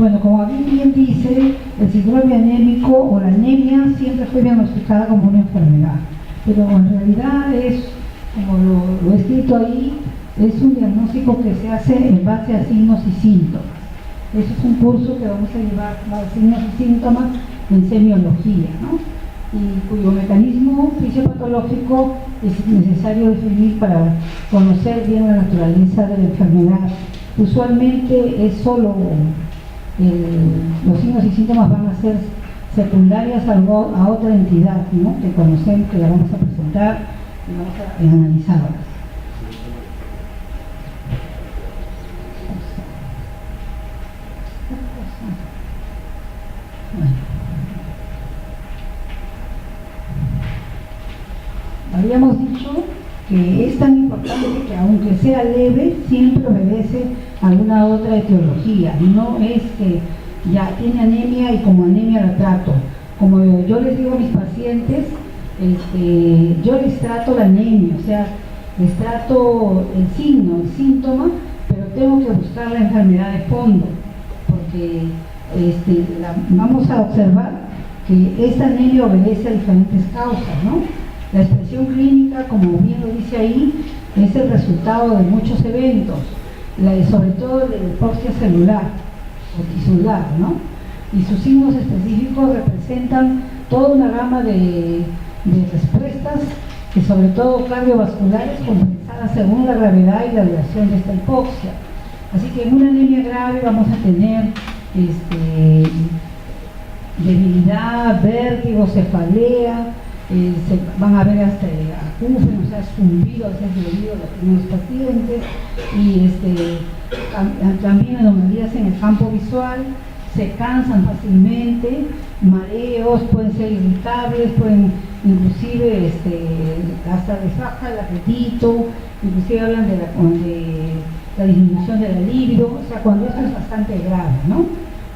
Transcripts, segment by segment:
Bueno, como bien dice, el síndrome anémico o la anemia siempre fue diagnosticada como una enfermedad, pero en realidad es, como lo he escrito ahí, es un diagnóstico que se hace en base a signos y síntomas. Ese es un curso que vamos a llevar a signos y síntomas en semiología, ¿no? Y cuyo mecanismo fisiopatológico es necesario definir para conocer bien la naturaleza de la enfermedad. Usualmente es solo los signos y síntomas van a ser secundarias a otra entidad, ¿no? Que conocemos, que la vamos a presentar y vamos a analizarla. Habíamos dicho que es tan importante que aunque sea leve, siempre obedece a alguna otra etiología. No es que ya tiene anemia y como anemia la trato. Como yo les digo a mis pacientes, yo les trato la anemia, o sea, les trato el signo, el síntoma, pero tengo que buscar la enfermedad de fondo, porque vamos a observar que esta anemia obedece a diferentes causas, ¿no? La expresión clínica, como bien lo dice ahí, es el resultado de muchos eventos, sobre todo de la hipoxia celular o tisular, ¿no? Y sus signos específicos representan toda una gama de respuestas, que sobre todo cardiovasculares, compensadas según la gravedad y la duración de esta hipoxia. Así que en una anemia grave vamos a tener debilidad, vértigo, cefalea, se van a ver hasta acúfeno, o sea, zumbido, a veces de oído de los pacientes, y también anomalías en el campo visual, se cansan fácilmente, mareos, pueden ser irritables, pueden inclusive hasta les baja el apetito, inclusive hablan de la disminución de la libido, o sea, cuando esto es bastante grave, ¿no?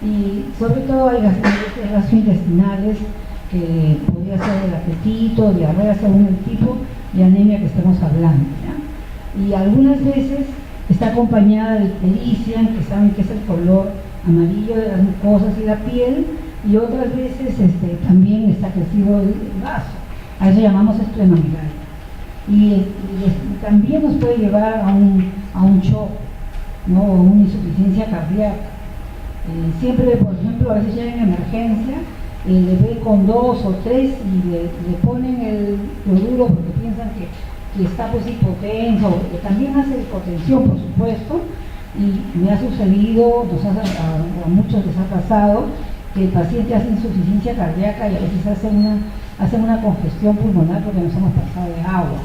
Y sobre todo hay gastrointestinales, que podría ser el apetito, diarrea según el tipo de anemia que estemos hablando, ¿ya? Y algunas veces está acompañada de ictericia, que saben que es el color amarillo de las mucosas y la piel, y otras veces también está crecido el vaso, a eso llamamos esplenomegalia. Y también nos puede llevar a un shock, ¿no? O una insuficiencia cardíaca. Siempre, por ejemplo, a veces ya en emergencia, le ve con 2 o 3 y le ponen el cloruro porque piensan que está pues hipotenso, que también hace hipotensión, por supuesto, y me ha sucedido, a muchos les ha pasado, que el paciente hace insuficiencia cardíaca y a veces hacen una congestión pulmonar porque nos hemos pasado de agua.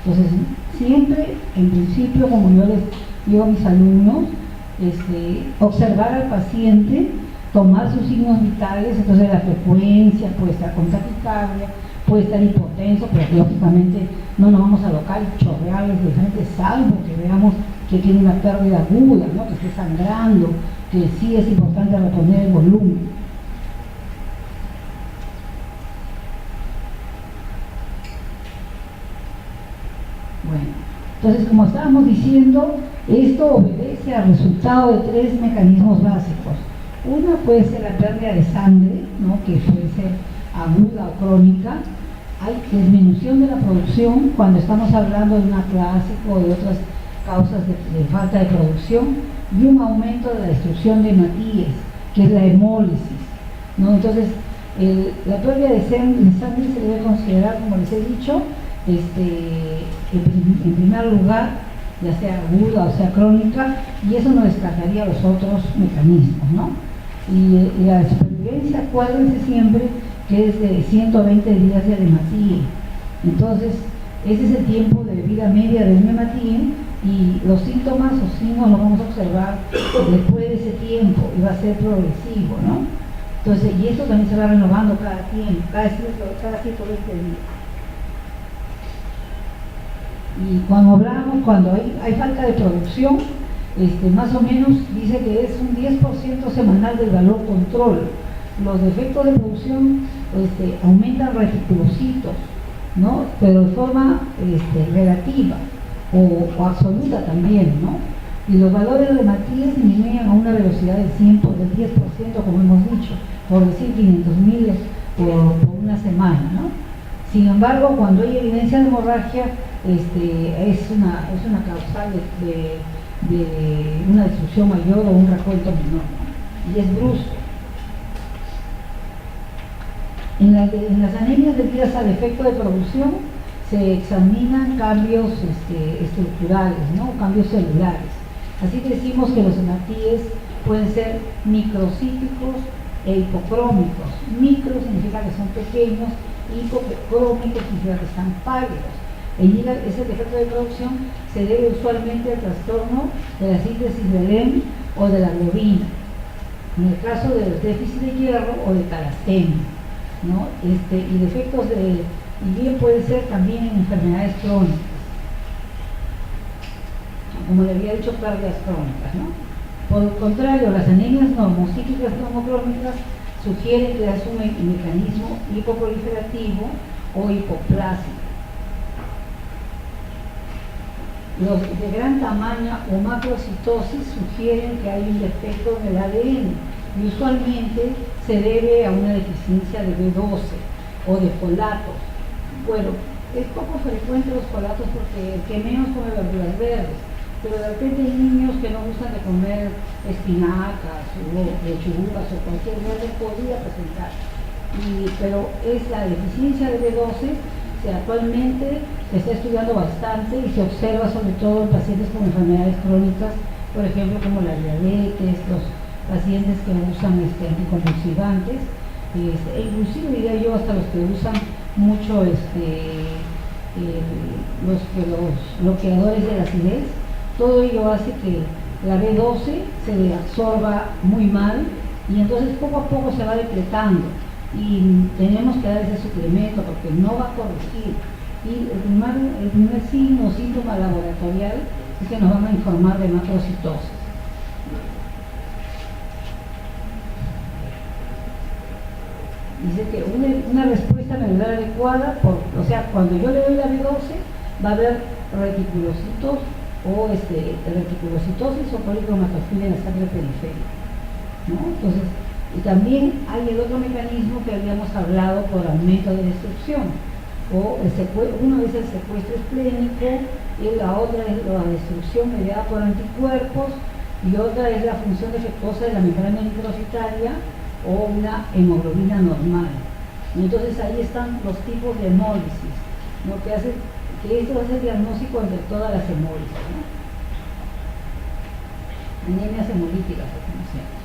Entonces, siempre, en principio, como yo les digo a mis alumnos, observar al paciente, tomar sus signos vitales, entonces la frecuencia puede estar con taquicardia, puede estar hipotenso, pero lógicamente no nos vamos a alocar y chorrearles de frente, salvo que veamos que tiene una pérdida aguda, ¿no? Que esté sangrando, que sí es importante reponer el volumen. Bueno, entonces como estábamos diciendo, esto obedece al resultado de 3 mecanismos básicos. Una puede ser la pérdida de sangre, ¿no? Que puede ser aguda o crónica. Hay disminución de la producción cuando estamos hablando de una clásica o de otras causas de falta de producción, y un aumento de la destrucción de hematíes, que es la hemólisis, ¿no? Entonces, la pérdida de sangre se debe considerar, como les he dicho, en primer lugar, ya sea aguda o sea crónica, y eso no descartaría los otros mecanismos, ¿no? Y la supervivencia, acuérdense siempre que es de 120 días de hematía. Entonces, ese es el tiempo de vida media de un hematíe, y los síntomas o signos los vamos a observar después de ese tiempo y va a ser progresivo, ¿no? Entonces, y eso también se va renovando cada tiempo, cada 120 días. Y cuando hay falta de producción, más o menos dice que es un 10% semanal del valor control. Los defectos de producción aumentan reticulocitos, ¿no? Pero de forma relativa o absoluta también, ¿no? y los valores de matriz disminuyen a una velocidad del 10%, como hemos dicho, por decir 500.000 por una semana, ¿no? Sin embargo, cuando hay evidencia de hemorragia, es una causal de una destrucción mayor o un recuento menor, ¿no? Y es brusco. En las anemias debidas al defecto de producción se examinan cambios estructurales, ¿no? Cambios celulares. Así decimos que los hematíes pueden ser microcíticos e hipocrómicos. Micro significa que son pequeños, hipocrómicos significa que están pálidos. Ese defecto de producción se debe usualmente al trastorno de la síntesis del hemo o de la globina, en el caso del déficit de hierro o de talasemia, ¿no? Y defectos y bien puede ser también en enfermedades crónicas, como le había dicho, cardias crónicas, ¿no? Por el contrario, las anemias normocíclicas normocrónicas sugieren que es un mecanismo hipoproliferativo o hipoplásico. Los de gran tamaño o macrocitosis sugieren que hay un defecto en el ADN y usualmente se debe a una deficiencia de B12 o de folatos. Bueno, es poco frecuente los folatos porque el que menos come verduras verdes, pero de repente hay niños que no gustan de comer espinacas o lechugas o cualquier verde podría presentar. Pero es la deficiencia de B12 que actualmente se está estudiando bastante y se observa sobre todo en pacientes con enfermedades crónicas, por ejemplo como la diabetes, los pacientes que usan anticonvulsivantes, e inclusive diría yo hasta los que usan mucho los bloqueadores de la acidez. Todo ello hace que la B12 se absorba muy mal y entonces poco a poco se va depletando y tenemos que dar ese suplemento porque no va a corregir. Y el primer signo o síntoma laboratorial es que nos van a informar de macrocitosis. Dice que una respuesta medular adecuada, o sea, cuando yo le doy la B12 va a haber reticulocitos o reticulocitosis o policromatofilia en la sangre periférica, ¿no? Entonces, y también hay el otro mecanismo que habíamos hablado por aumento de destrucción, uno es el secuestro esplénico y la otra es la destrucción mediada por anticuerpos y otra es la función defectuosa de la membrana eritrocitaria o una hemoglobina normal. Entonces ahí están los tipos de hemólisis, ¿no? Que hace que esto hace el diagnóstico entre todas las hemólisis, ¿no? Anemias hemolíticas, lo conocemos.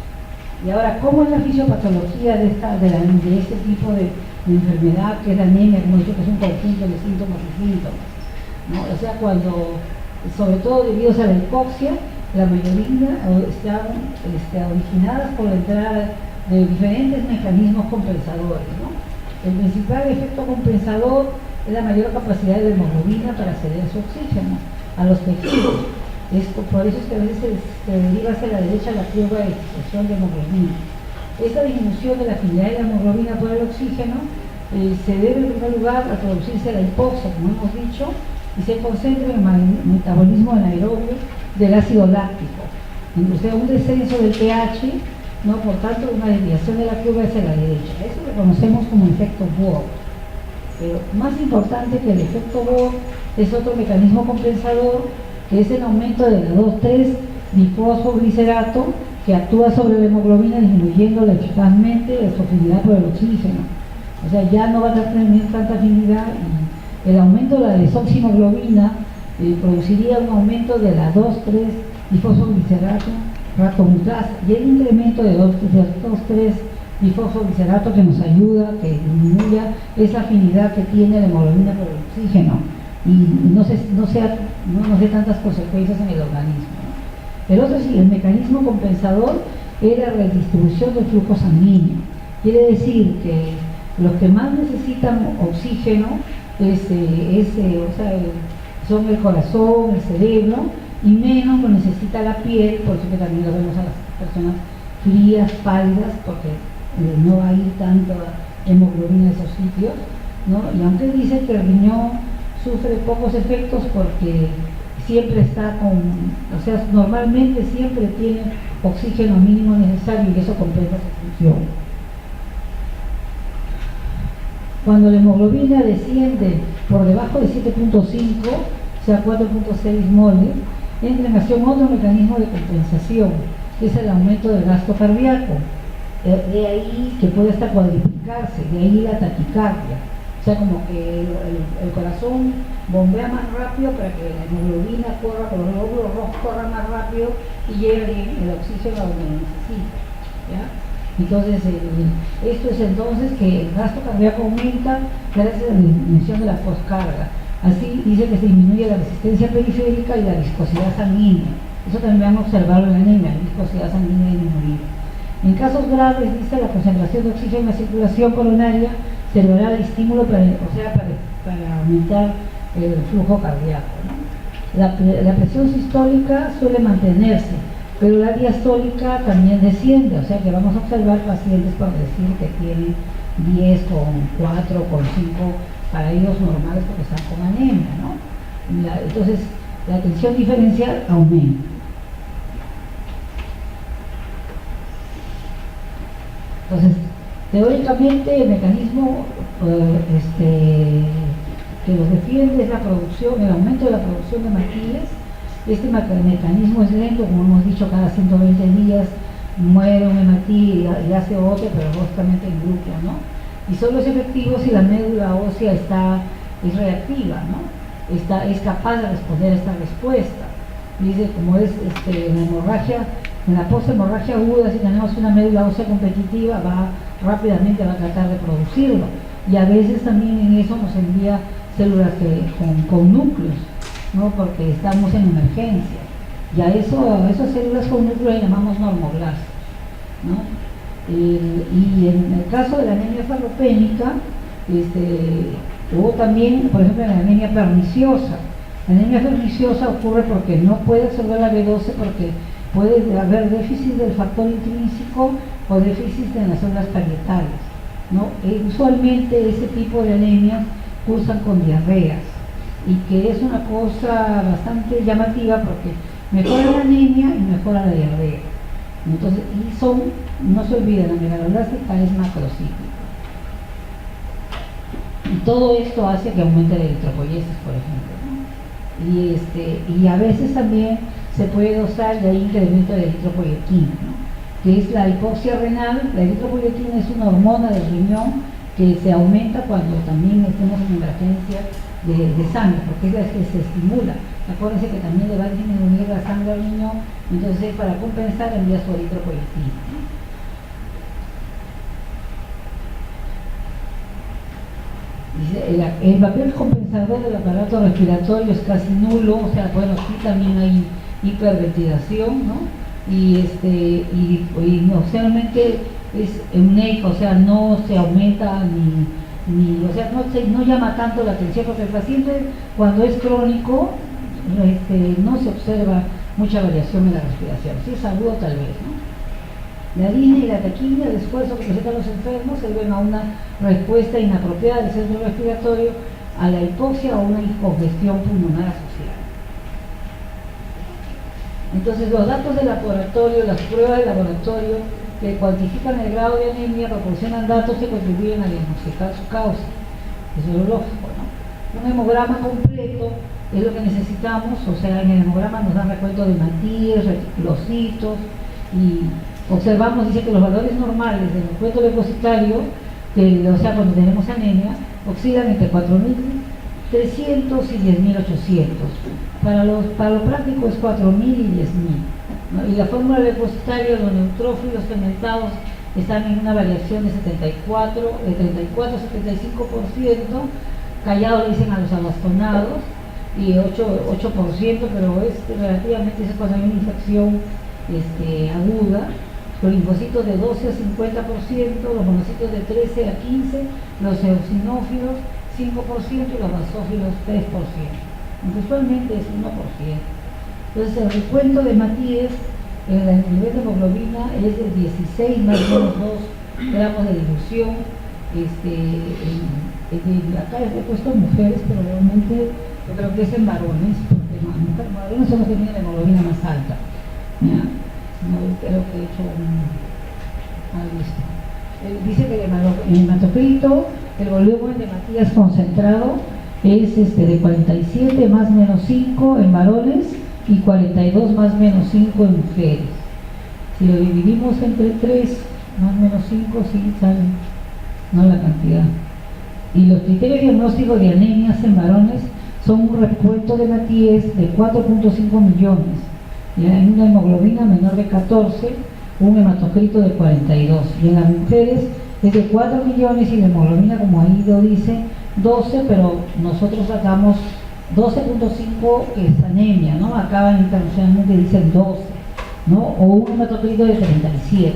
Y ahora, ¿cómo es la fisiopatología de este tipo de enfermedad, que es la anemia, como he dicho, que es un conjunto de síntomas y síntomas, ¿no? O sea, sobre todo debido a la hipoxia, la mayoría están originadas por la entrada de diferentes mecanismos compensadores, ¿no? El principal efecto compensador es la mayor capacidad de la hemoglobina para ceder su oxígeno a los tejidos. Por eso es que a veces se deriva hacia la derecha la curva de expresión de hemoglobina. Esta disminución de la afinidad de la hemoglobina por el oxígeno se debe en primer lugar a producirse la hipoxia, como hemos dicho, y se concentra en el metabolismo anaerobio del ácido láctico. Entonces, un descenso del pH, ¿no? Por tanto, una desviación de la curva hacia la derecha. Eso lo conocemos como efecto Bohr. Pero más importante que el efecto Bohr es otro mecanismo compensador, que es el aumento de la 2,3-difosfoglicerato, que actúa sobre la hemoglobina disminuyéndola eficazmente su afinidad por el oxígeno. O sea, ya no va a tener tanta afinidad y el aumento de la desoxihemoglobina produciría un aumento de la 2,3-difosfoglicerato ratomucasa y el incremento de 2,3-difosfoglicerato que nos ayuda, que disminuya esa afinidad que tiene la hemoglobina por el oxígeno y no nos dé tantas consecuencias en el organismo, ¿no? Pero otro sí, el mecanismo compensador es la redistribución del flujo sanguíneo. Quiere decir que los que más necesitan oxígeno son el corazón, el cerebro, y menos lo necesita la piel, por eso que también lo vemos a las personas frías, pálidas, porque no hay tanta hemoglobina en esos sitios, ¿no? Y aunque dice que el riñón sufre pocos efectos porque siempre está con, o sea, normalmente siempre tiene oxígeno mínimo necesario y eso compensa su función. Cuando la hemoglobina desciende por debajo de 7.5, o sea 4.6 moles, entra en acción otro mecanismo de compensación, que es el aumento del gasto cardíaco. De ahí que puede hasta cuadriplicarse, de ahí la taquicardia. O sea, como que el corazón bombea más rápido para que la hemoglobina corra, que los glóbulos rojos corran más rápido y llegue el oxígeno a donde necesita. ¿Ya? Entonces, esto es entonces que el gasto cardíaco aumenta gracias a la disminución de la poscarga. Así dice que se disminuye la resistencia periférica y la viscosidad sanguínea. Eso también van a observarlo en la anemia, la viscosidad sanguínea disminuida. En casos graves, dice, la concentración de oxígeno en la circulación coronaria se logrará el estímulo para aumentar el flujo cardíaco, ¿no? La presión sistólica suele mantenerse, pero la diastólica también desciende, o sea que vamos a observar pacientes, por decir, que tienen 10 con 4 con 5 para ellos normales porque están con anemia, ¿no? Entonces, la tensión diferencial aumenta. Entonces, teóricamente el mecanismo que los defiende es la producción, el aumento de la producción de maquiles. Este mecanismo es lento, como hemos dicho, cada 120 días muere un hematí y hace otro, pero básicamente en grupo, ¿no? Y solo es efectivo si la médula ósea es reactiva, ¿no? Es capaz de responder a esta respuesta. Dice, como es la hemorragia, en la post-hemorragia aguda, si tenemos una médula ósea competitiva, rápidamente va a tratar de producirlo. Y a veces también en eso nos envía células con núcleos, ¿no? Porque estamos en emergencia. Y a esas células con núcleos le llamamos normoblastos, ¿no? Y en el caso de la anemia sarcopénica, hubo también, por ejemplo, la anemia perniciosa. La anemia perniciosa ocurre porque no puede absorber la B12 porque puede haber déficit del factor intrínseco o déficit en las células parietales, ¿no? Usualmente ese tipo de anemias cursan con diarreas y que es una cosa bastante llamativa porque mejora la anemia y mejora la diarrea. Entonces, no se olviden, la megaloblástica es macrocíclica. Y todo esto hace que aumente la eritropoiesis, por ejemplo, ¿no? Y a veces también se puede dosar de incremento de eritropoietina, ¿no? Que es la hipoxia renal. La eritropoietina es una hormona del riñón que se aumenta cuando también estemos en emergencia de sangre, porque es la que se estimula. Acuérdense que también le va a disminuir la sangre al riñón, entonces para compensar envía su eritropoietina, ¿no? Dice, el papel compensador del aparato respiratorio es casi nulo, o sea, bueno, sí también hay hiperventilación, ¿no? Y normalmente es euneico, o sea, no se aumenta o sea, no llama tanto la atención, porque el paciente cuando es crónico no se observa mucha variación en la respiración. Si es agudo tal vez, ¿no? La disnea y la taquidia, el esfuerzo que presentan los enfermos, se deben a una respuesta inapropiada del centro respiratorio, a la hipoxia o una congestión pulmonar asociada. Entonces, los datos de laboratorio, las pruebas de laboratorio que cuantifican el grado de anemia proporcionan datos que contribuyen a diagnosticar su causa. Eso es lo lógico, ¿no? Un hemograma completo es lo que necesitamos, o sea, en el hemograma nos dan recuento de hematíes, reticulocitos, y observamos, dice que los valores normales del recuento leucocitario, o sea, cuando tenemos anemia, oscilan entre 4.300 y 10.800. Para lo práctico es 4.000 y 10.000, ¿no? Y la fórmula de leucocitario, los neutrófilos fermentados están en una variación de 34 a 75%, callados le dicen a los abastonados, y 8%, pero es relativamente, es cuando hay una infección aguda. Los linfocitos de 12 a 50%, los monocitos de 13 a 15%, los eosinófilos 5% y los basófilos 3%. Aunque usualmente es 1%. Entonces el recuento de hematíes en el nivel de hemoglobina es de 16 más o menos 2 gramos de dilución. Acá he puesto mujeres, pero realmente yo creo que es en varones, porque mujeres varones son los que tienen la hemoglobina más alta. ¿Ya? No, creo que he hecho mal visto. Dice que el hematocrito, el volumen de Matías concentrado es de 47 más menos 5 en varones y 42 más menos 5 en mujeres. Si lo dividimos entre 3 más menos 5, sí sale, no la cantidad. Y los criterios diagnósticos de anemias en varones son un recuento de Matías de 4.5 millones, ¿ya? En una hemoglobina menor de 14, un hematocrito de 42. Y en las mujeres es de 4 millones y la hemoglobina, como ahí lo dice, 12, pero nosotros sacamos 12.5 que es anemia, ¿no? Acá internacionalmente dicen 12, ¿no? O un hematocrito de 37.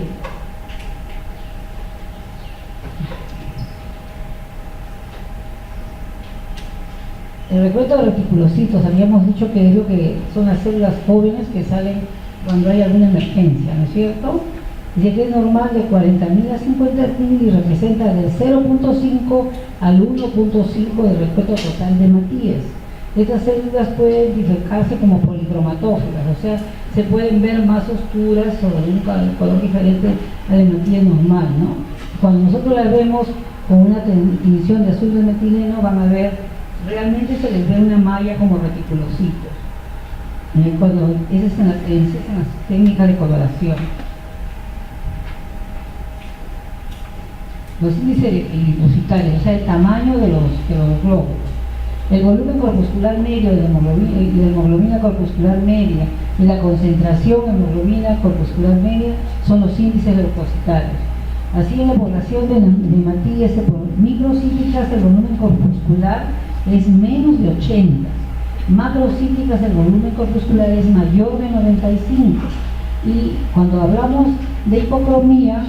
El recuento de reticulocitos, habíamos dicho que es lo que son las células jóvenes que salen cuando hay alguna emergencia, ¿no es cierto? Dice que es normal de 40.000 a 50.000 y representa del 0.5 al 1.5 del recuento total de Matías. Estas células pueden diversificarse como policromatófilas, o sea, se pueden ver más oscuras o de un color diferente al de Matías normal, ¿no? Cuando nosotros las vemos con una tinción de azul de metileno, van a ver, realmente se les ve una malla como reticulocitos. Esa es en la técnica de coloración. Los índices linfocitales, o sea, el tamaño de los glóbulos. El volumen corpuscular medio de la hemoglobina corpuscular media y la concentración de hemoglobina corpuscular media son los índices leucocitarios. Así, en la población de Matías microcíticas, el volumen corpuscular es menos de 80. Macrocíticas, el volumen corpuscular es mayor de 95. Y cuando hablamos de hipocromía,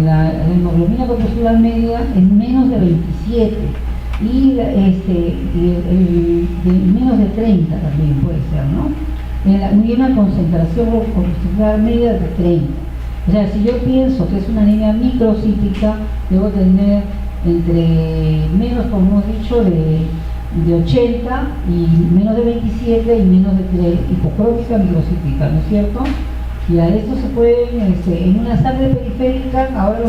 la hemoglobina corpuscular media es menos de 27 y menos de 30 también puede ser, ¿no? Y una concentración corpuscular media de 30. O sea, si yo pienso que es una anemia microcítica, debo tener entre menos, como hemos dicho, de 80 y menos de 27 y menos de 3, hipocrómica microcítica, ¿no es cierto? Y a esto se pueden, en una sangre periférica, ahora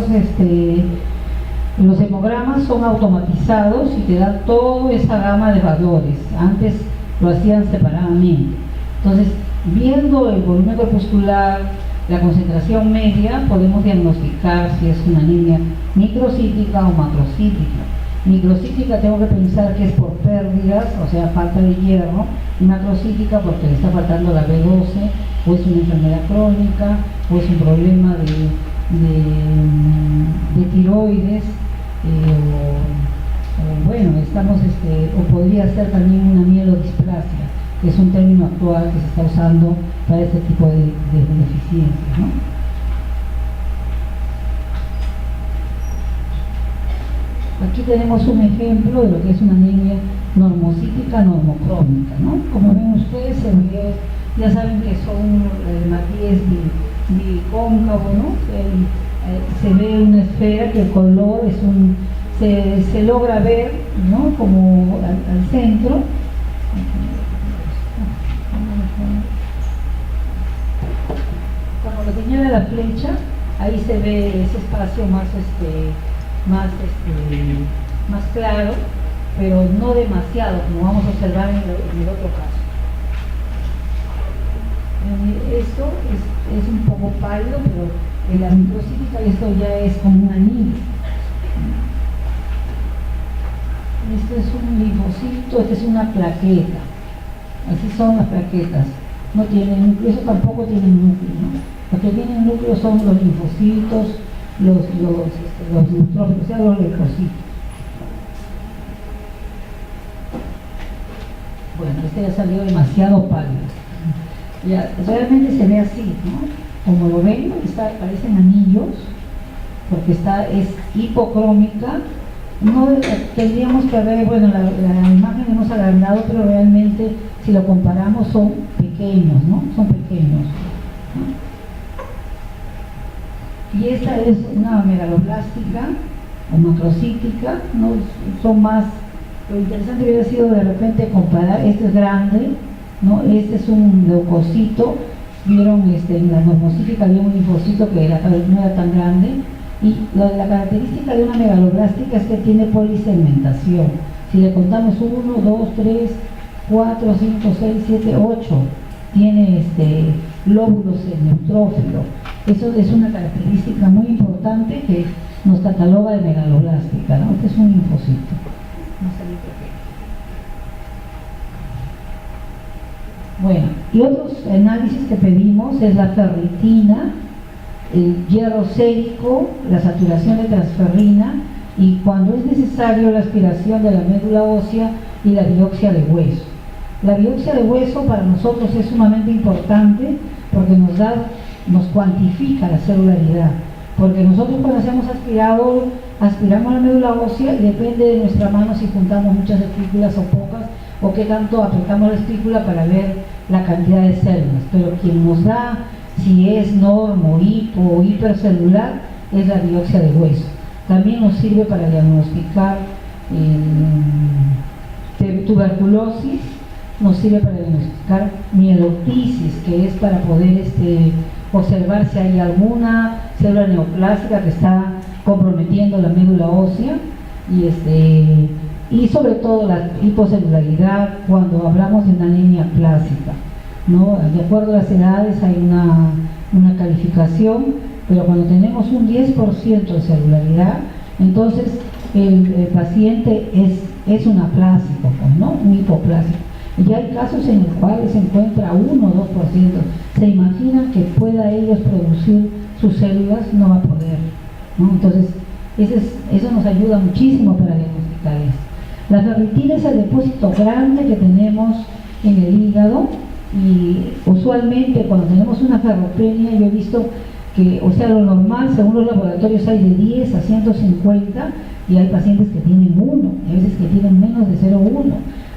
los hemogramas son automatizados y te dan toda esa gama de valores. Antes lo hacían separadamente. Entonces, viendo el volumen corpuscular, la concentración media, podemos diagnosticar si es una anemia microcítica o macrocítica. Microcítica tengo que pensar que es por pérdidas, o sea, falta de hierro, y macrocítica porque le está faltando la B12, o es una enfermedad crónica, o es un problema de tiroides, o bueno, o podría ser también una mielodisplasia, que es un término actual que se está usando para este tipo de deficiencias, ¿no? Aquí tenemos un ejemplo de lo que es una anemia normocítica normocrónica, ¿no? Como ven ustedes, ya saben que son Matías bicóncavo, ¿no? Se ve una esfera que el color es se logra ver, ¿no? Como al centro. Como lo señala la flecha, ahí se ve ese espacio más claro, pero no demasiado, como vamos a observar en el otro caso. Esto es un poco pálido, pero en la microcítica esto ya es como un anillo. Esto es un linfocito, esta es una plaqueta. Así son las plaquetas. No tienen núcleo, eso tampoco tiene núcleo, ¿no? Lo que tienen núcleo son los linfocitos, los neutrófilos, o sea, los leucocitos. Bueno, este ya salió demasiado pálido. Ya, realmente se ve así, ¿no? Como lo ven, parecen anillos, porque es hipocrómica. No tendríamos que ver, bueno, la imagen hemos agrandado, pero realmente si lo comparamos son pequeños, ¿no? Son pequeños, ¿no? Y esta es una megaloblástica o macrocítica, ¿no? Son más, lo interesante hubiera sido de repente comparar, este es grande, ¿no? Este es un leucocito, vieron en la normocítica había un linfocito que no era tan grande, y la característica de una megaloblástica es que tiene polisegmentación. Si le contamos 1, 2, 3, 4, 5, 6, 7, 8, tiene lóbulos en neutrófilo. Eso es una característica muy importante que nos cataloga de megaloblástica, ¿no? Este es un linfocito. Bueno, y otros análisis que pedimos es la ferritina, el hierro sérico, la saturación de transferrina y cuando es necesario la aspiración de la médula ósea y la biopsia de hueso. La biopsia de hueso para nosotros es sumamente importante porque nos cuantifica la celularidad, porque nosotros cuando hacemos aspiramos la médula ósea y depende de nuestra mano si juntamos muchas espículas o pocas, o qué tanto apretamos la espícula para ver la cantidad de células, pero quien nos da si es normo, hipo o hipercelular es la biopsia de hueso. También nos sirve para diagnosticar tuberculosis, nos sirve para diagnosticar mielotisis, que es para poder observar si hay alguna célula neoplásica que está comprometiendo la médula ósea y sobre todo la hipocelularidad cuando hablamos de una anemia clásica, ¿no? De acuerdo a las edades hay una calificación, pero cuando tenemos un 10% de celularidad, entonces el paciente es un aplásico, ¿no? Un hipoplásico. Ya hay casos en los cuales se encuentra 1 o 2%. Se imaginan que pueda ellos producir sus células, no va a poder, ¿no? Entonces, eso nos ayuda muchísimo para diagnosticar esto. La ferritina es el depósito grande que tenemos en el hígado y usualmente cuando tenemos una ferropenia, yo he visto que, o sea, lo normal, según los laboratorios, hay de 10 a 150 y hay pacientes que tienen 1, a veces que tienen menos de 0,1.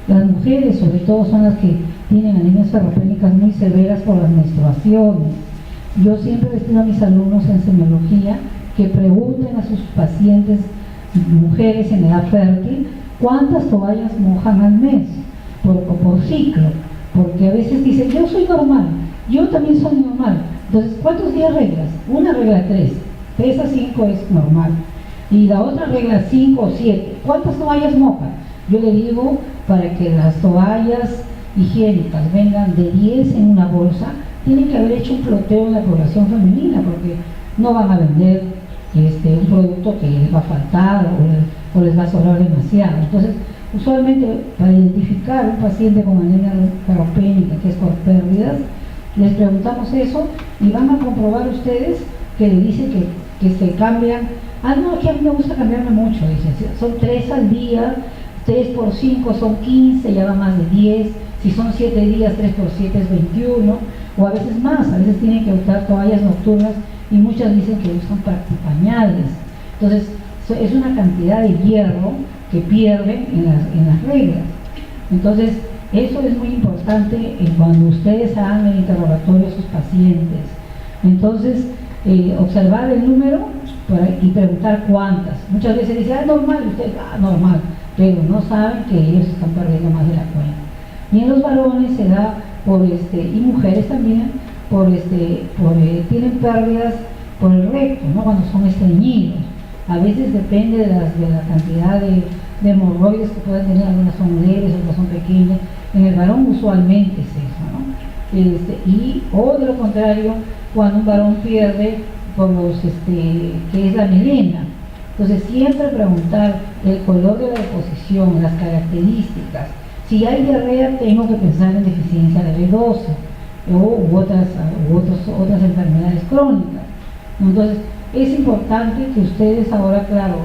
Las mujeres, sobre todo, son las que tienen anemias ferropénicas muy severas por las menstruaciones. Yo siempre les pido a mis alumnos en semiología que pregunten a sus pacientes, mujeres en edad fértil, cuántas toallas mojan al mes, por ciclo, porque a veces dicen, yo soy normal, yo también soy normal. Entonces, ¿cuántos días reglas? Una regla 3 a 5 es normal, y la otra regla 5 o 7. ¿Cuántas toallas mojan? Yo le digo, para que las toallas higiénicas vengan de 10 en una bolsa, tienen que haber hecho un ploteo en la población femenina, porque no van a vender un producto que les va a faltar o les va a sobrar demasiado. Entonces, usualmente para identificar un paciente con anemia ferropénica, que es por pérdidas, les preguntamos eso y van a comprobar ustedes que le dicen que se cambian. No, que a mí me gusta cambiarme mucho, dicen, son 3 al día, 3 por 5 son 15, ya va más de 10, si son 7 días, 3 por 7 es 21, o a veces más, a veces tienen que usar toallas nocturnas y muchas dicen que usan pañales. Entonces, es una cantidad de hierro que pierden en las reglas. Entonces, eso es muy importante cuando ustedes hagan el interrogatorio a sus pacientes. Entonces, observar el número y preguntar cuántas. Muchas veces dicen, normal, y ustedes, normal, pero no saben que ellos están perdiendo más de la cuenta. Y en los varones se da y mujeres también, tienen pérdidas por el recto, ¿no? Cuando son estreñidos. A veces depende de la cantidad de hemorroides que pueden tener, algunas son leves, otras son pequeñas. En el varón usualmente es eso, ¿no? O de lo contrario, cuando un varón pierde por que es la melena. Entonces siempre preguntar el color de la deposición, las características. Si hay diarrea, tengo que pensar en deficiencia de B12 u otras enfermedades crónicas. Entonces es importante que ustedes ahora, claro,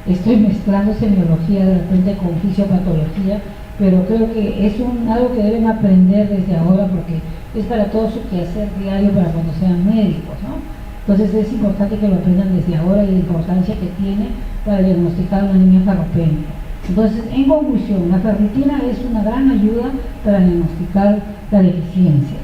estoy mezclando semiología de repente con fisiopatología, pero creo que es algo que deben aprender desde ahora porque es para todo su quehacer diario para cuando sean médicos, ¿no? Entonces es importante que lo aprendan desde ahora y la importancia que tiene para diagnosticar una anemia ferropénica. Entonces, en conclusión, la ferritina es una gran ayuda para diagnosticar la deficiencia.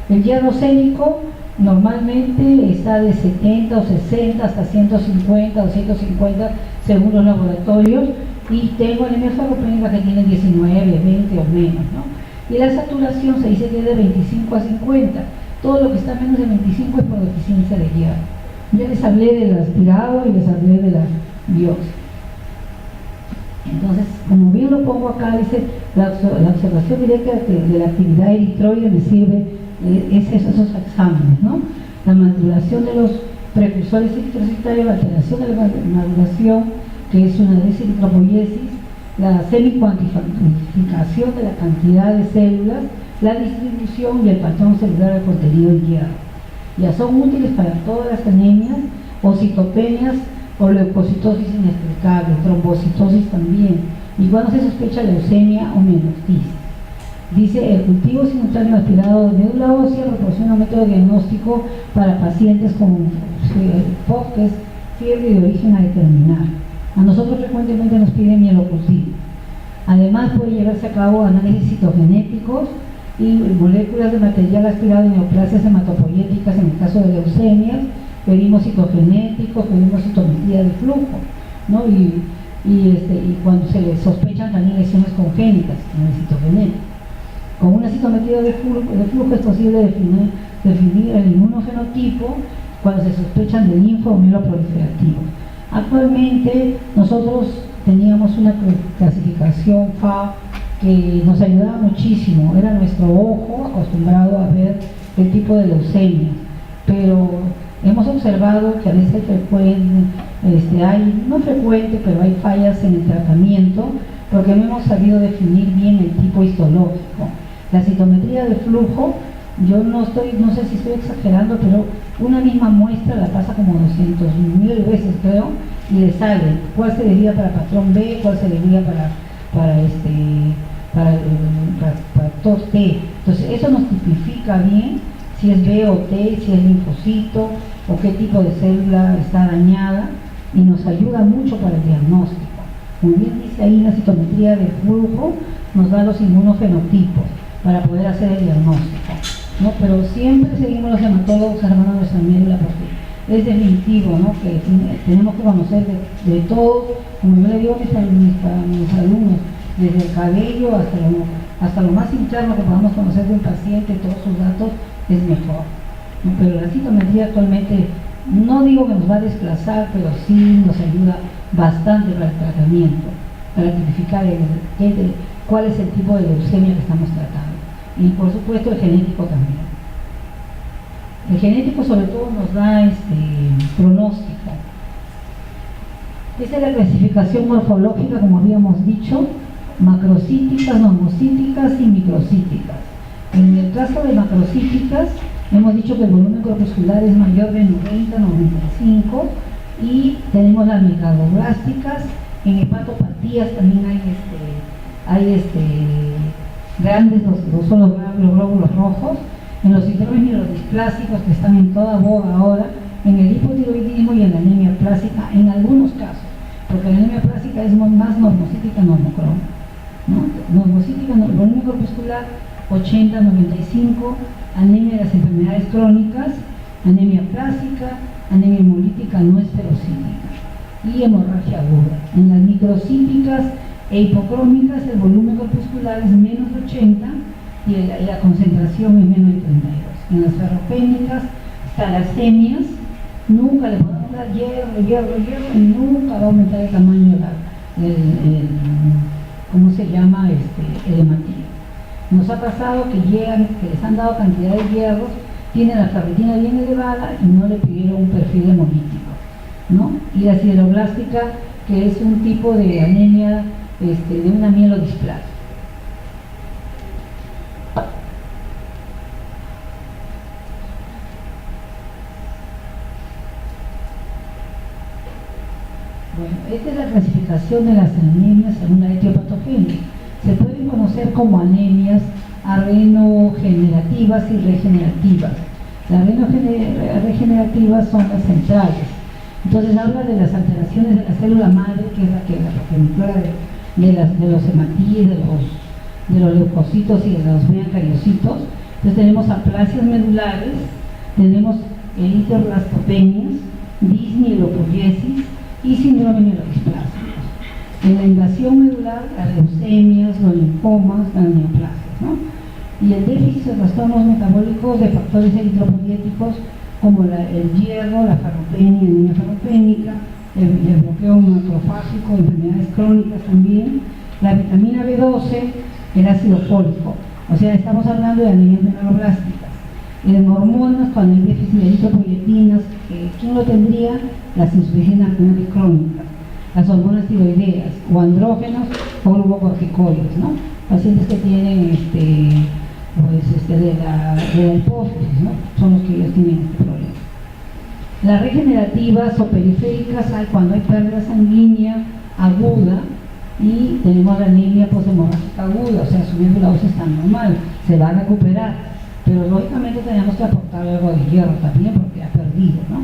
El hierro sérico normalmente está de 70 o 60 hasta 150 o 150 según los laboratorios, y tengo anemias ferropénicas que tienen 19, 20 o menos, ¿no? Y la saturación se dice que es de 25 a 50. Todo lo que está menos de 25 es por deficiencia de hierro. Ya les hablé del aspirado y les hablé de la biopsia. Entonces, como bien lo pongo acá, dice, la observación directa de la actividad eritroide me sirve esos exámenes, ¿no? La maduración de los precursores eritrocitarios, la alteración de la maduración, que es una deseritropoiesis, la semicuantificación de la cantidad de células, la distribución y el patrón celular del contenido en hierro. Ya son útiles para todas las anemias o citopenias o leucocitosis inexplicable, trombocitosis también, y cuando se sospecha leucemia o mielosis. Dice, el cultivo simultáneo aspirado de médula ósea proporciona un método diagnóstico para pacientes con POC, que es fiebre de origen a determinar. A nosotros frecuentemente nos piden mielocultivo. Además puede llevarse a cabo análisis citogenéticos y moléculas de material aspirado en neoplasias hematopoyéticas en el caso de leucemias. Pedimos citogenéticos, pedimos citometría de flujo, ¿no? Y cuando se le sospechan también lesiones congénitas en el citogenético. Con una citometría de flujo es posible definir el inmunofenotipo cuando se sospechan de linfo o mieloproliferativo. Actualmente nosotros teníamos una clasificación FA que nos ayudaba muchísimo, era nuestro ojo acostumbrado a ver el tipo de leucemia, pero hemos observado que a veces no frecuente, pero hay fallas en el tratamiento porque no hemos sabido definir bien el tipo histológico. La citometría de flujo, yo no sé si estoy exagerando, pero una misma muestra la pasa como 200.000 veces, creo, y le sale cuál se debía para patrón B, cuál se debía para factor T. Entonces eso nos tipifica bien si es B o T, si es linfocito o qué tipo de célula está dañada, y nos ayuda mucho para el diagnóstico. Como bien dice ahí, la citometría de flujo nos da los inmunofenotipos para poder hacer el diagnóstico, ¿no? Pero siempre seguimos los hematólogos armando nuestra médula porque es definitivo, ¿no? Que tenemos que conocer de todo, como yo le digo a mis alumnos, desde el cabello hasta lo más interno que podamos conocer de un paciente, todos sus datos, es mejor, ¿no? Pero la citometría actualmente, no digo que nos va a desplazar, pero sí nos ayuda bastante para el tratamiento, para tipificar cuál es el tipo de leucemia que estamos tratando. Y por supuesto el genético también. El genético sobre todo nos da pronóstico. Esta es la clasificación morfológica, como habíamos dicho, macrocíticas, normocíticas y microcíticas. En el caso de macrocíticas, hemos dicho que el volumen corpuscular es mayor de 90-95 y tenemos las microblásticas. En hepatopatías también hay grandes, son los glóbulos rojos. En los síndromes mielodisplásicos que están en toda boga ahora, en el hipotiroidismo y en la anemia plástica, en algunos casos, porque la anemia plástica es más normocítica normocroma, ¿no? Normocítica, volumen corpuscular 80-95, anemia de las enfermedades crónicas, anemia plástica, anemia hemolítica no esferocítica y hemorragia aguda. En las microcíticas e hipocrómicas el volumen corpuscular es menos de 80 y la concentración es menos de 32. En las ferropénicas, talasemias, nunca le podemos dar hierro y nunca va a aumentar el tamaño ¿cómo se llama? El hematío. Nos ha pasado que les han dado cantidad de hierros, tiene la ferritina bien elevada y no le pidieron un perfil hemolítico, ¿no? Y la sideroblástica, que es un tipo de anemia de una mielodisplasia. Bueno, esta es la clasificación de las anemias según la etiopatogenia. Se pueden conocer como anemias arrenogenerativas y regenerativas. Las regenerativas son las centrales. Entonces habla de las alteraciones de la célula madre, que es la progenitora de los hematíes, de los leucocitos y de los megancariocitos. Entonces tenemos aplasias medulares, tenemos eritroblastopenias, dismielopoiesis y síndrome mielodisplásico. En la invasión medular, las leucemias, los linfomas, las neoplasias, ¿no? y el déficit de trastornos metabólicos de factores eritropoyéticos como el hierro, la farmopenia, anemia farmopénica, el bloqueo macrofágico, enfermedades crónicas también, la vitamina B12, el ácido fólico. O sea, estamos hablando de anemias megaloblásticas. En hormonas, cuando hay déficit de eritropoyetinas, ¿quién lo tendría? Las insuficiencias renales crónicas, las hormonas tiroideas, o andrógenos o glucocorticoides, ¿no? Pacientes que tienen de la hipófisis, ¿no? Son los que ellos tienen este problema. Las regenerativas o periféricas hay cuando hay pérdida sanguínea aguda y tenemos la anemia poshemorrágica aguda, o sea, su dosis está normal, se va a recuperar, pero lógicamente tenemos que aportarle algo de hierro también porque ha perdido, ¿no?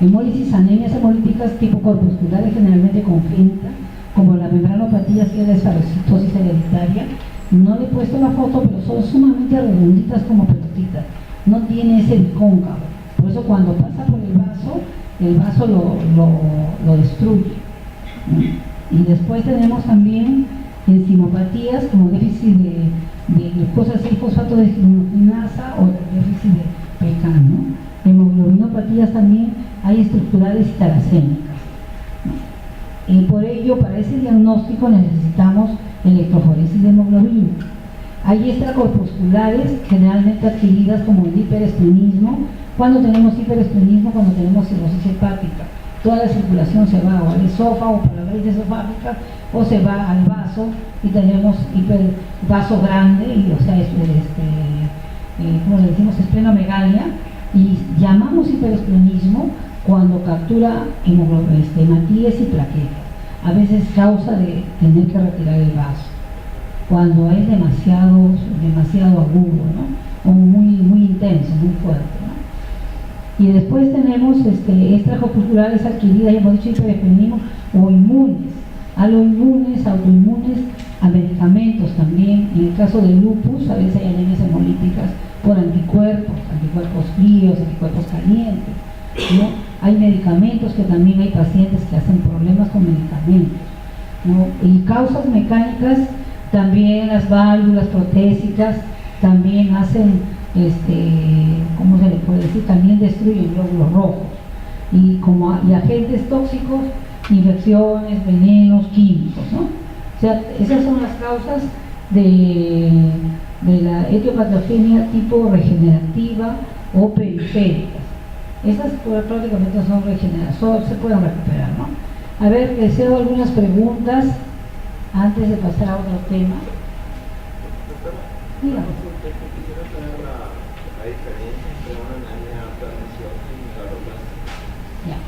Hemólisis, anemias hemolíticas tipo corpusculares generalmente congénita, como la membranopatía, que es la esfagocytosis hereditaria. No le he puesto la foto, pero son sumamente redonditas como pelotitas, no tiene ese bicóncavo, por eso cuando pasa por el vaso lo destruye. Y después tenemos también enzimopatías como déficit de glucosa 6-fosfato deshidrogenasa o déficit de PECAN, ¿no? Hemoglobinopatías también hay estructurales y talasémicas, ¿no? Y por ello, para ese diagnóstico necesitamos electroforesis de hemoglobina. Hay extracorpusculares generalmente adquiridas como el hiperesplenismo. Cuando tenemos hiperesplenismo, cuando tenemos cirrosis hepática, toda la circulación se va o al esófago, por la varices esofágica, o se va al vaso y tenemos vaso grande, y, o sea, como le decimos, esplenomegalia, y llamamos hiperesplenismo cuando captura hematíes y plaquetas. A veces causa de tener que retirar el vaso, cuando es demasiado agudo, ¿no? O muy intenso, muy fuerte, ¿no? Y después tenemos extracorpusculares adquiridas, ya hemos dicho hiperesplenismo, o inmunes, aloinmunes, autoinmunes a medicamentos también. En el caso del lupus, a veces hay anemias hemolíticas por anticuerpos fríos, anticuerpos calientes, ¿no? Hay medicamentos que también hay pacientes que hacen problemas con medicamentos, ¿no? Y causas mecánicas, también las válvulas protésicas también hacen, ¿cómo se le puede decir? También destruyen glóbulos rojos. Y agentes tóxicos, infecciones, venenos, químicos, ¿no? O sea, esas son las causas de la etiopatogenia tipo regenerativa o periféricas. Esas prácticamente son regeneradas, se pueden recuperar, ¿no? A ver, deseo algunas preguntas antes de pasar a otro tema. Dígame. Quisiera saber la diferencia entre una anemia perniciosa y megaloblástica. Ya.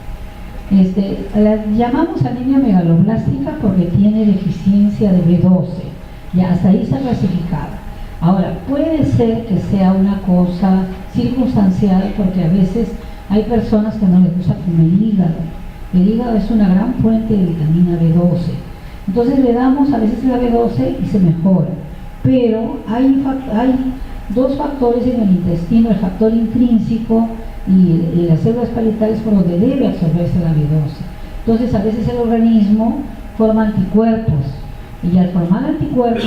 La llamamos anemia megaloblástica porque tiene deficiencia de B12. Ya hasta ahí está clasificada. Ahora, puede ser que sea una cosa circunstancial porque a veces hay personas que no les gusta comer hígado. El hígado es una gran fuente de vitamina B12. Entonces le damos a veces la B12 y se mejora. Pero hay dos factores en el intestino, el factor intrínseco y las células parietales por donde debe absorberse la B12. Entonces a veces el organismo forma anticuerpos y al formar anticuerpos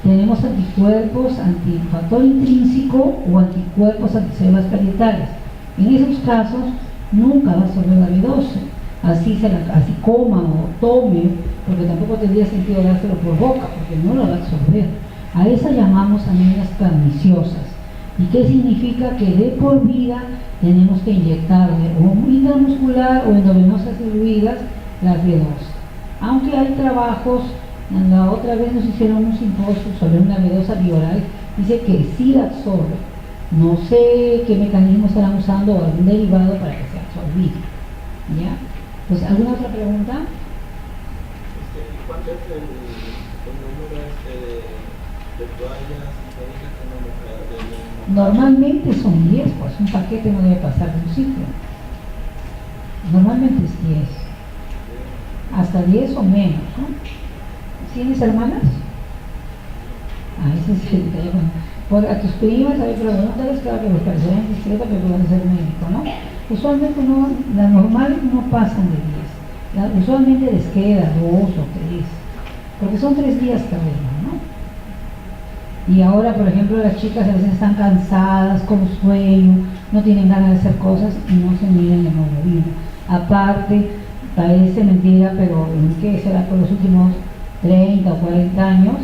tenemos anticuerpos antifactor intrínseco o anticuerpos anticélulas parietales. En esos casos nunca va a absorber la B12, así coma o tome, porque tampoco tendría sentido dárselo por boca, porque no lo va a absorber. A esa llamamos anemias perniciosas. ¿Y qué significa? Que de por vida tenemos que inyectarle o intramuscular o endovenosas diluidas las B12. Aunque hay trabajos, la otra vez nos hicieron un simposio sobre una B12 bioral, dice que sí la absorbe. No sé qué mecanismo estarán usando o algún derivado para que sea absorbido. ¿Ya? Pues, ¿alguna otra pregunta? ¿Cuál es el número de toallas higiénicas que una mujer debe? Normalmente son 10, pues un paquete no debe pasar de un ciclo. Normalmente es 10. Hasta 10 o menos, ¿no? ¿Tienes hermanas? Ese es el teléfono. A tus primas, a ver, pregúntales, claro que los parecerán discretos, pero van a ser médico, ¿no? Usualmente no, las normales no pasan de 10. Usualmente les queda 2 o 3, porque son 3 días cada uno, ¿no? Y ahora, por ejemplo, las chicas a veces están cansadas, con sueño, no tienen ganas de hacer cosas y no se miden la hemoglobina. Aparte, parece mentira, pero en qué será por los últimos 30 o 40 años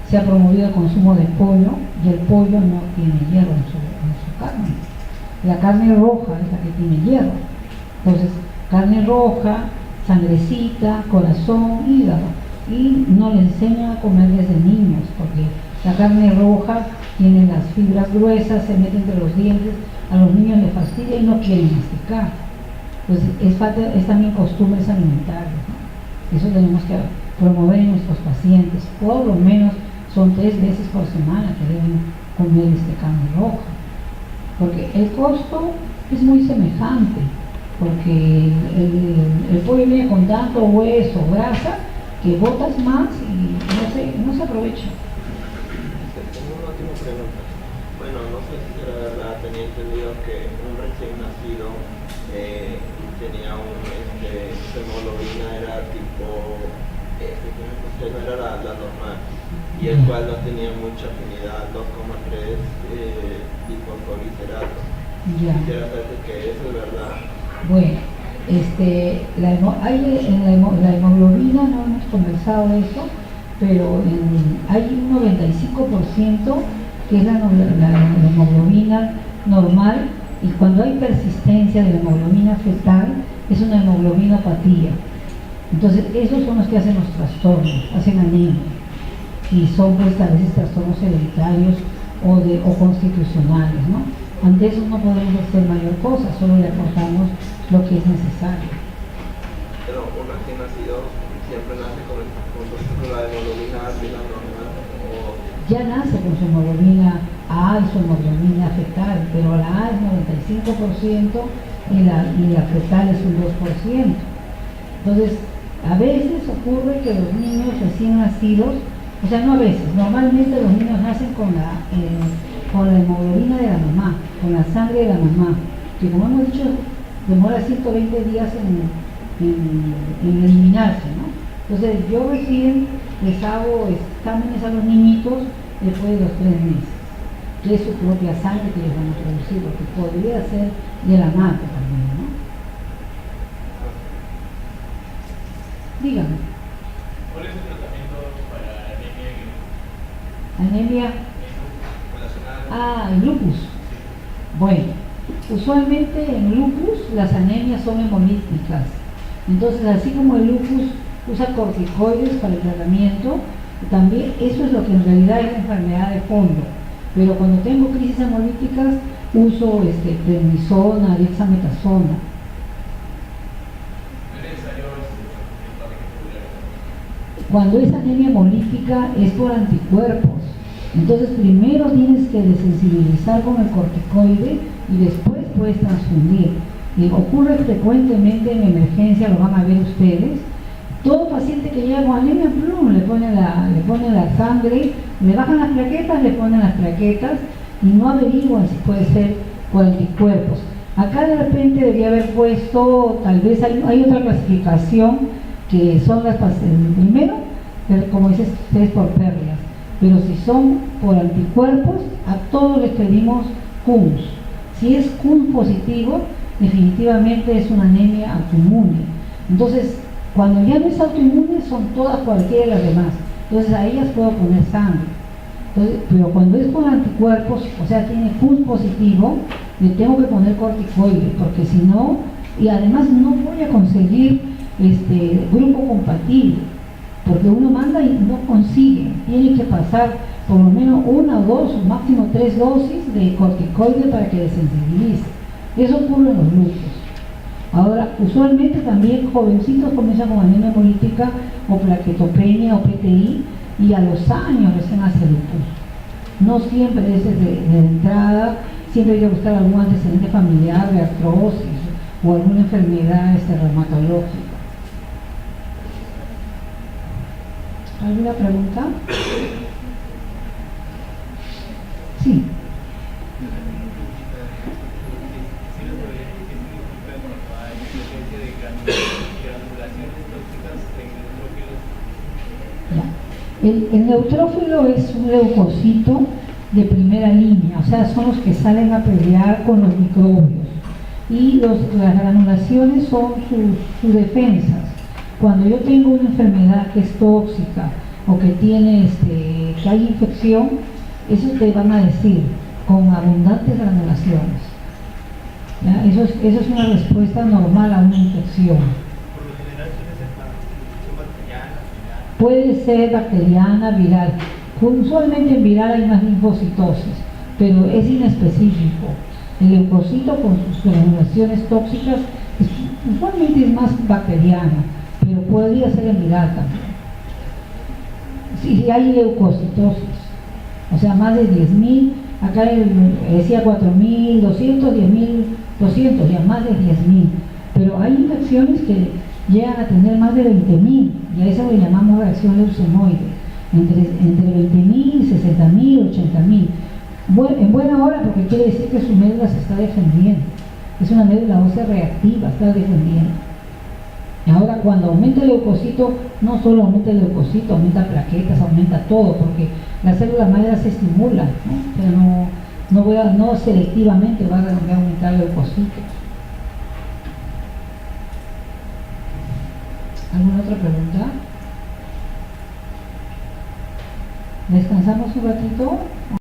se ha promovido el consumo de pollo y el pollo no tiene hierro en su carne. La carne roja es la que tiene hierro. Entonces, carne roja, sangrecita, corazón, hígado. Y no le enseñan a comer desde niños, porque la carne roja tiene las fibras gruesas, se mete entre los dientes, a los niños les fastidia y no quieren masticar. Pues es también costumbres alimentarias, ¿no? Eso tenemos que promover en nuestros pacientes. Por lo menos son 3 veces por semana que deben comer carne roja. Porque el costo es muy semejante, porque el pollo viene con tanto hueso, grasa, que botas más y no se aprovecha. Tengo una última pregunta. Bueno, no sé si era verdad, tenía entendido que un recién nacido tenía su hemoglobina era tipo, no era la normal, y el cual no tenía mucha afinidad, 2,3 tipo triglicéridos. Quisiera saber que eso es verdad. Bueno, la hemoglobina, no hemos conversado de eso, pero hay un 95% que es la hemoglobina normal, y cuando hay persistencia de la hemoglobina fetal es una hemoglobinopatía. Entonces esos son los que hacen los trastornos, hacen anemia, y son pues a veces trastornos hereditarios o constitucionales, ¿no? Ante eso no podemos hacer mayor cosa, solo le aportamos lo que es necesario. Pero un recién nacido siempre nace con la hemoglobina alta y la normal. Ya nace con su hemoglobina A y su hemoglobina fetal, pero la A es 95% y la fetal es un 2%. Entonces, a veces ocurre que los niños recién nacidos, o sea, no a veces, normalmente los niños nacen con la hemoglobina de la mamá, con la sangre de la mamá, que como hemos dicho, demora 120 días en eliminarse, ¿no? Entonces yo recién les hago exámenes a los niñitos después de los 3 meses, que es su propia sangre que ellos van a producir, porque podría ser de la madre también, ¿no? Dígame. ¿Cuál es el tratamiento para anemia? Relacionada el lupus. Bueno, usualmente en lupus las anemias son hemolíticas. Entonces, así como el lupus usa corticoides para el tratamiento, también eso es lo que en realidad es la enfermedad de fondo. Pero cuando tengo crisis hemolíticas uso prednisona, dexametasona. Cuando es anemia hemolítica es por anticuerpos. Entonces primero tienes que desensibilizar con el corticoide y después puedes transfundir. Ocurre frecuentemente en emergencia, lo van a ver ustedes. Todo paciente que llega con anemia, plum, le ponen la sangre, le bajan las plaquetas, le ponen las plaquetas y no averiguan si puede ser por anticuerpos. Acá de repente debería haber puesto, tal vez hay otra clasificación que son las primero, como dices ustedes, por pérdidas, pero si son por anticuerpos, a todos les pedimos CUMS. Si es CUMS positivo, definitivamente es una anemia autoinmune. Entonces, cuando ya no es autoinmune, son todas cualquiera de las demás. Entonces, a ellas puedo poner sangre. Entonces, pero cuando es por anticuerpos, o sea, tiene CUMS positivo, le tengo que poner corticoide, porque si no, y además no voy a conseguir grupo compatible, porque uno manda y no consigue, tiene que pasar por lo menos 1 o 2 o máximo 3 dosis de corticoide para que desensibilice. Eso ocurre en los lupus. Ahora, usualmente también jovencitos comienzan con anemia hemolítica o plaquetopenia o PTI y a los años recién hace lupus. No siempre es de entrada, siempre hay que buscar algún antecedente familiar de artrosis o alguna enfermedad reumatológica. ¿Alguna pregunta? Sí. El neutrófilo es un leucocito de primera línea, o sea, son los que salen a pelear con los microbios. Y las granulaciones son sus defensas. Cuando yo tengo una enfermedad que es tóxica o que tiene que hay infección, eso te van a decir con abundantes granulaciones. ¿Ya? Eso es una respuesta normal a una infección. Por lo general suele ser para infección bacteriana, viral. Puede ser bacteriana, viral. Usualmente en viral hay más linfocitosis, pero es inespecífico. El leucocito con sus granulaciones tóxicas usualmente es más bacteriana, pero podría ser en viral también. Si hay leucocitosis, o sea, más de 10.000, acá decía 4.200, 10.200, ya más de 10.000, pero hay infecciones que llegan a tener más de 20.000, y a eso le llamamos reacción leucemioide, entre 20.000, 60.000, 80.000. En buena hora, porque quiere decir que su médula se está defendiendo, es una médula ósea reactiva, está defendiendo. Ahora, cuando aumenta el leucocito, no solo aumenta el leucocito, aumenta plaquetas, aumenta todo, porque las células madres se estimulan, ¿no? Pero no selectivamente va a aumentar el leucocito. ¿Alguna otra pregunta? ¿Descansamos un ratito?